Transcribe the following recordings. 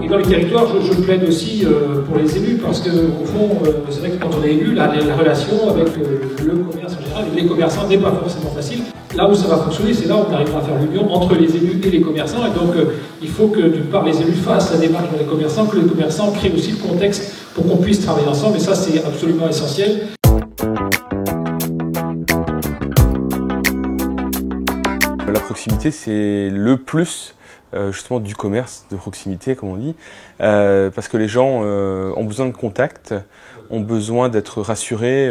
dans les territoires, je plaide aussi pour les élus, parce que au fond, c'est vrai que quand on est élu, la relation avec le commerce en général et les commerçants n'est pas forcément facile. Là où ça va fonctionner, c'est là où on arrivera à faire l'union entre les élus et les commerçants. Et donc, il faut que, d'une part, les élus fassent la démarche dans les commerçants, que les commerçants créent aussi le contexte pour qu'on puisse travailler ensemble. Et ça, c'est absolument essentiel. La proximité, c'est le plus justement du commerce de proximité, comme on dit, parce que les gens ont besoin de contact, ont besoin d'être rassurés,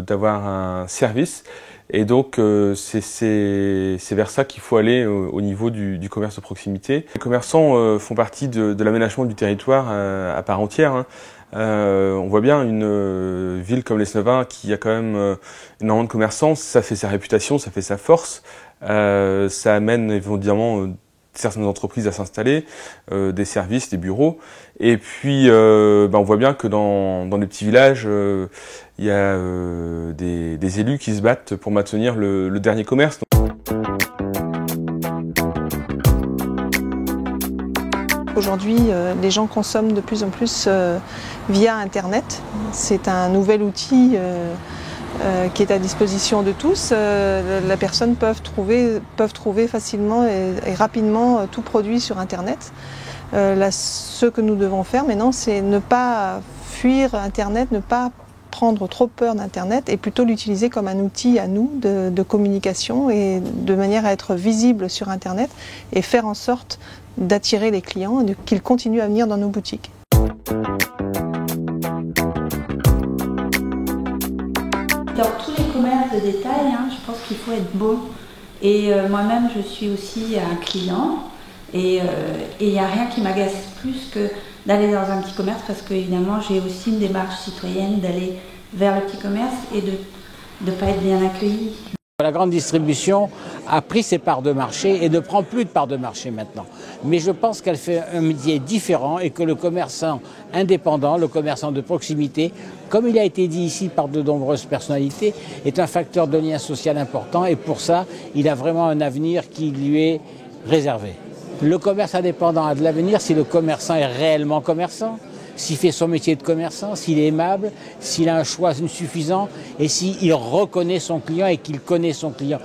d'avoir un service, et donc c'est vers ça qu'il faut aller au niveau du commerce de proximité. Les commerçants font partie de l'aménagement du territoire à part entière, hein. On voit bien une ville comme Les Snevins qui a quand même énormément de commerçants, ça fait sa réputation, ça fait sa force, ça amène évidemment certaines entreprises à s'installer, des services, des bureaux, et puis on voit bien que dans les petits villages, il y a des élus qui se battent pour maintenir le dernier commerce. Aujourd'hui, les gens consomment de plus en plus via Internet. C'est un nouvel outil qui est à disposition de tous. Les personnes peuvent trouver facilement et rapidement tout produit sur Internet. Ce que nous devons faire maintenant, c'est ne pas fuir Internet, ne pas prendre trop peur d'Internet et plutôt l'utiliser comme un outil à nous de communication et de manière à être visible sur Internet et faire en sorte d'attirer les clients et qu'ils continuent à venir dans nos boutiques. Dans tous les commerces de détail, je pense qu'il faut être bon. Et moi-même, je suis aussi un client. Et il n'y a rien qui m'agace plus que d'aller dans un petit commerce parce qu'évidemment, j'ai aussi une démarche citoyenne d'aller vers le petit commerce et de ne pas être bien accueilli. La grande distribution a pris ses parts de marché et ne prend plus de parts de marché maintenant. Mais je pense qu'elle fait un métier différent et que le commerçant indépendant, le commerçant de proximité, comme il a été dit ici par de nombreuses personnalités, est un facteur de lien social important et pour ça, il a vraiment un avenir qui lui est réservé. Le commerce indépendant a de l'avenir si le commerçant est réellement commerçant, s'il fait son métier de commerçant, s'il est aimable, s'il a un choix suffisant et s'il reconnaît son client et qu'il connaît son client.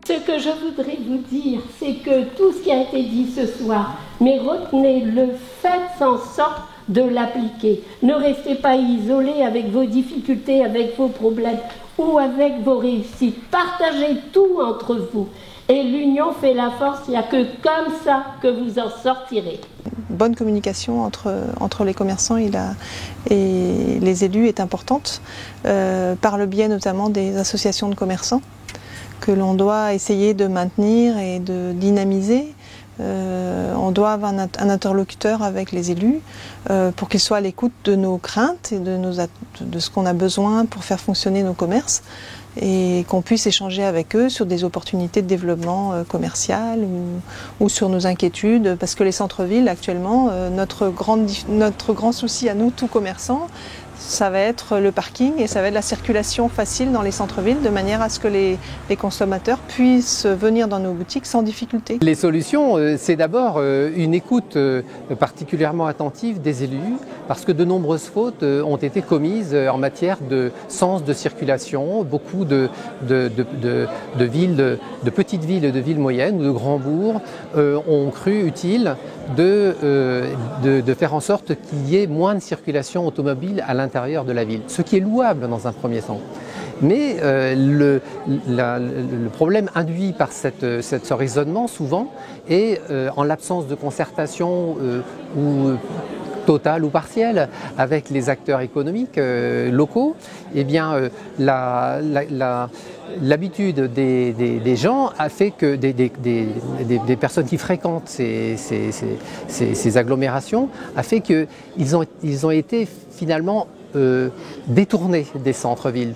Ce que je voudrais vous dire, c'est que tout ce qui a été dit ce soir, mais retenez-le, faites en sorte de l'appliquer. Ne restez pas isolés avec vos difficultés, avec vos problèmes ou avec vos réussites. Partagez tout entre vous. Et l'union fait la force, il n'y a que comme ça que vous en sortirez. Bonne communication entre les commerçants et les élus est importante, par le biais notamment des associations de commerçants, que l'on doit essayer de maintenir et de dynamiser. On doit avoir un interlocuteur avec les élus pour qu'ils soient à l'écoute de nos craintes et de ce qu'on a besoin pour faire fonctionner nos commerces et qu'on puisse échanger avec eux sur des opportunités de développement commercial ou sur nos inquiétudes, parce que les centres-villes actuellement, notre grand souci à nous, tout commerçants, ça va être le parking et ça va être la circulation facile dans les centres-villes de manière à ce que les consommateurs puissent venir dans nos boutiques sans difficulté. Les solutions, c'est d'abord une écoute particulièrement attentive des élus parce que de nombreuses fautes ont été commises en matière de sens de circulation. Beaucoup de villes, de petites villes et de villes moyennes ou de grands bourgs ont cru utile de faire en sorte qu'il y ait moins de circulation automobile à l'intérieur de la ville, ce qui est louable dans un premier temps. Mais le problème induit par ce raisonnement souvent est en l'absence de concertation ou totale ou partielle avec les acteurs économiques locaux, eh bien l'habitude des gens a fait que des personnes qui fréquentent ces agglomérations a fait qu'ils ont été finalement détournés des centres-villes.